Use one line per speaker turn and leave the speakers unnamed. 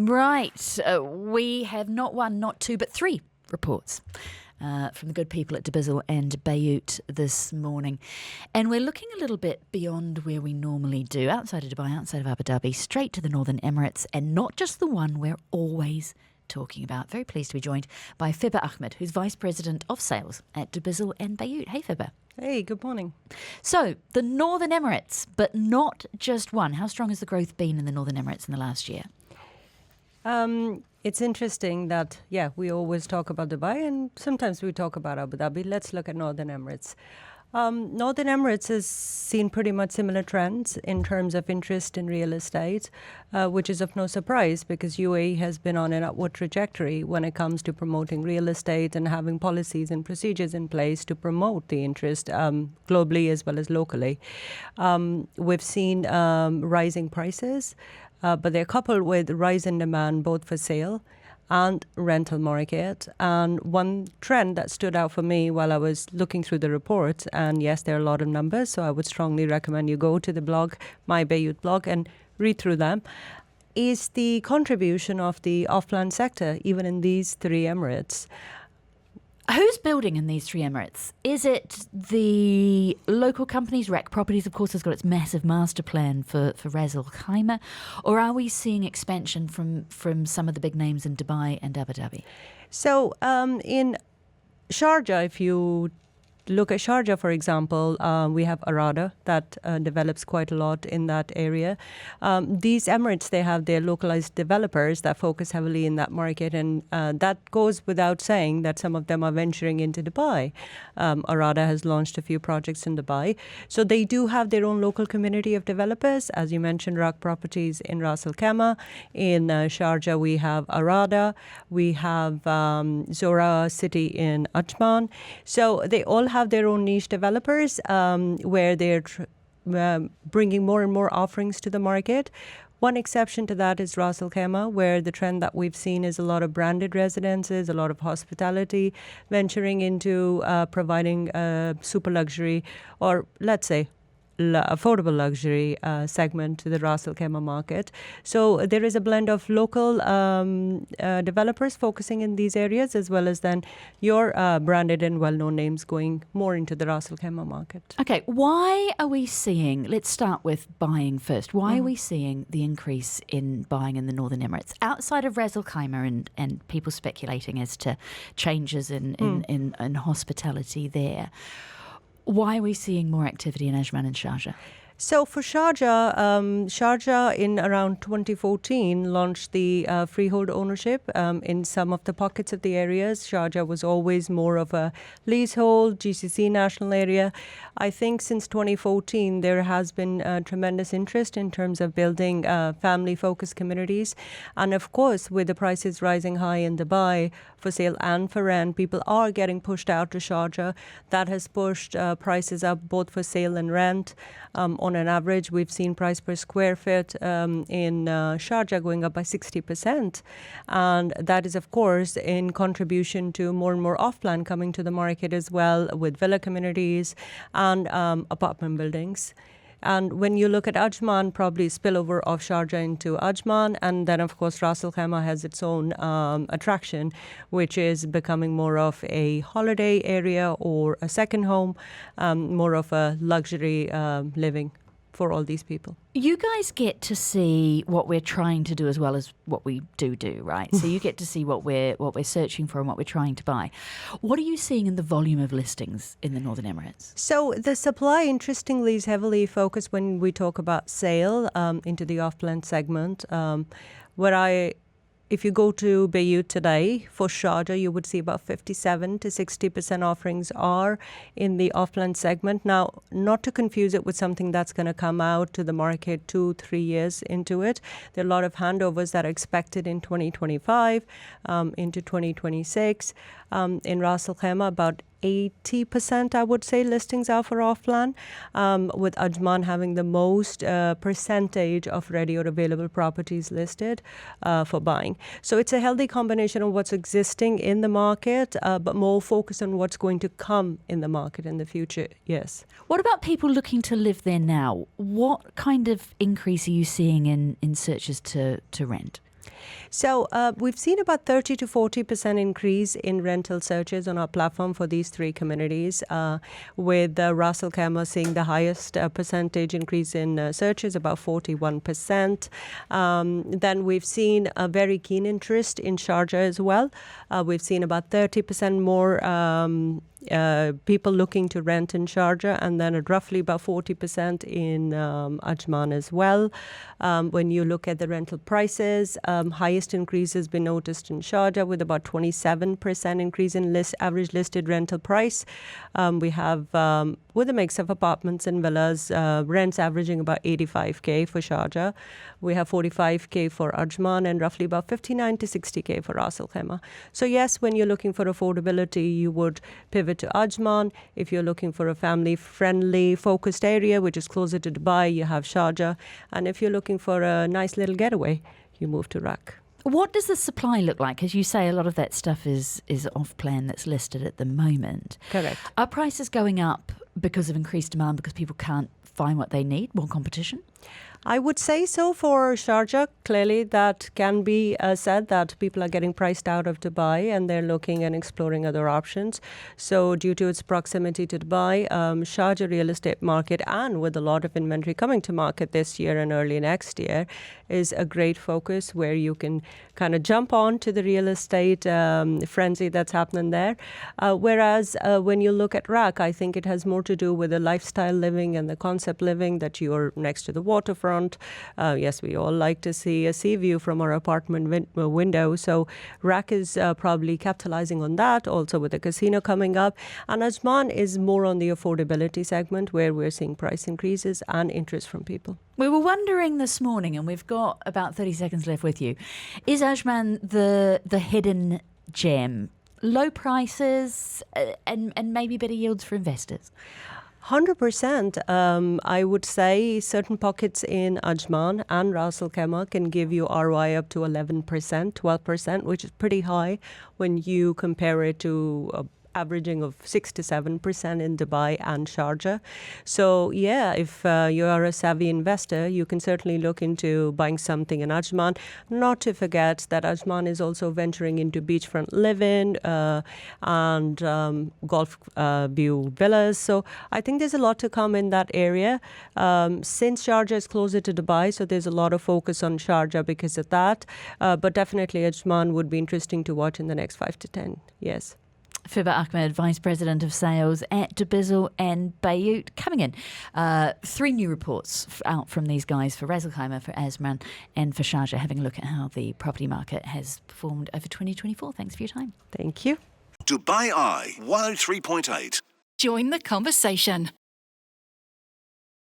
Right. We have not one, not two, but three reports from the good people at dubizzle and Bayut this morning. And we're looking a little bit beyond where we normally do, outside of Dubai, outside of Abu Dhabi, straight to the Northern Emirates, and not just the one we're always talking about. Very pleased to be joined by Fibha Ahmed, who's Vice President of Sales at dubizzle and Bayut. Hey, Fibha.
Hey, good morning.
So, the Northern Emirates, but not just one. How strong has the growth been in the Northern Emirates in the last year?
It's interesting that, we always talk about Dubai and sometimes we talk about Abu Dhabi. Let's look at Northern Emirates. Northern Emirates has seen pretty much similar trends in terms of interest in real estate, which is of no surprise because UAE has been on an upward trajectory when it comes to promoting real estate and having policies and procedures in place to promote the interest globally as well as locally. We've seen rising prices, but they're coupled with rise in demand both for sale and rental market. And one trend that stood out for me while I was looking through the reports, and yes, there are a lot of numbers, so I would strongly recommend you go to the blog, my Bayut blog, and read through them, is the contribution of the off-plan sector, even in these three Emirates.
Who's building in these three Emirates? Is it the local companies? Rec Properties, of course, has got its massive master plan for Ras Al Khaimah. Or are we seeing expansion from some of the big names in Dubai and Abu Dhabi?
So in Sharjah, if you look at Sharjah, for example, we have Arada that develops quite a lot in that area. These Emirates, they have their localized developers that focus heavily in that market, and that goes without saying that some of them are venturing into Dubai. Arada has launched a few projects in Dubai. So they do have their own local community of developers. As you mentioned, Rec Properties in Ras Al Khaimah. In Sharjah, we have Arada. We have Zora City in Ajman. So they all have their own niche developers where they're bringing more and more offerings to the market. One exception to that is Ras Al Khaimah, where the trend that we've seen is a lot of branded residences, a lot of hospitality, venturing into providing super luxury, or let's say affordable luxury segment to the Ras Al Khaimah market. So there is a blend of local developers focusing in these areas, as well as then your branded and well-known names going more into the Ras Al Khaimah market.
Okay, why are we seeing, let's start with buying first. Why are we seeing the increase in buying in the Northern Emirates? Outside of Ras Al Khaimah and people speculating as to changes in hospitality there, why are we seeing more activity in Ajman and Sharjah?
So for Sharjah, Sharjah in around 2014 launched the freehold ownership in some of the pockets of the areas. Sharjah was always more of a leasehold, GCC national area. I think since 2014, there has been tremendous interest in terms of building family-focused communities. And of course, with the prices rising high in Dubai for sale and for rent, people are getting pushed out to Sharjah. That has pushed prices up both for sale and rent. On an average, we've seen price per square foot in Sharjah going up by 60%. And that is, of course, in contribution to more and more off-plan coming to the market as well, with villa communities and apartment buildings. And when you look at Ajman, probably spillover of Sharjah into Ajman. And then, of course, Ras Al Khaimah has its own attraction, which is becoming more of a holiday area or a second home, more of a luxury living for all these people.
You guys get to see what we're trying to do as well as what we do, right? So you get to see what we're searching for and what we're trying to buy. What are you seeing in the volume of listings in the Northern Emirates?
So the supply, interestingly, is heavily focused when we talk about sale into the off-plan segment. If you go to Bayut today, for Sharjah, you would see about 57 to 60% offerings are in the off-plan segment. Now, not to confuse it with something that's going to come out to the market 2-3 years into it. There are a lot of handovers that are expected in 2025 into 2026. In Ras Al Khaimah, about 80%, I would say, listings are for off-plan, with Ajman having the most percentage of ready or available properties listed for buying. So it's a healthy combination of what's existing in the market, but more focused on what's going to come in the market in the future, yes.
What about people looking to live there now? What kind of increase are you seeing in searches to rent?
So we've seen about 30 to 40% increase in rental searches on our platform for these three communities, with Ras Al Khaimah seeing the highest percentage increase in searches, about 41%. Then we've seen a very keen interest in Sharjah as well. We've seen about 30% more people looking to rent in Sharjah, and then at roughly about 40% in Ajman as well. When you look at the rental prices, highest increase has been noticed in Sharjah with about 27% increase in average listed rental price. We have, with a mix of apartments and villas, rents averaging about 85K for Sharjah. We have 45K for Ajman and roughly about 59 to 60K for Ras Al Khaimah. So yes, when you're looking for affordability, you would pivot to Ajman. If you're looking for a family-friendly, focused area, which is closer to Dubai, you have Sharjah. And if you're looking for a nice little getaway, you move to Rak.
What does the supply look like? As you say, a lot of that stuff is off plan that's listed at the moment.
Correct.
Are prices going up because of increased demand, because people can't find what they need, more competition?
I would say so for Sharjah. Clearly, that can be said that people are getting priced out of Dubai and they're looking and exploring other options. So due to its proximity to Dubai, Sharjah real estate market, and with a lot of inventory coming to market this year and early next year, is a great focus where you can kind of jump on to the real estate frenzy that's happening there. Whereas when you look at Rak, I think it has more to do with the lifestyle living and the concept living, that you're next to the waterfront. Yes, we all like to see a sea view from our apartment window. So Rak is probably capitalizing on that, also with the casino coming up. And Ajman is more on the affordability segment, where we're seeing price increases and interest from people.
We were wondering this morning, and we've got about 30 seconds left with you, is Ajman the hidden gem? Low prices and maybe better yields for investors?
100%. I would say certain pockets in Ajman and Ras Al Khaimah can give you ROI up to 11%, 12%, which is pretty high when you compare it to averaging of 6 to 7% in Dubai and Sharjah. So yeah, if you are a savvy investor, you can certainly look into buying something in Ajman. Not to forget that Ajman is also venturing into beachfront living and golf view villas. So I think there's a lot to come in that area. Since Sharjah is closer to Dubai, so there's a lot of focus on Sharjah because of that. But definitely Ajman would be interesting to watch in the next 5 to 10 years.
Fibha Ahmed, Vice President of Sales at dubizzle and Bayut. Coming in, 3 new reports out from these guys for Ras Al Khaimah, for Ajman and for Sharjah, having a look at how the property market has performed over 2024. Thanks for your time.
Thank you.
Dubai Eye 103.8.
Join the conversation.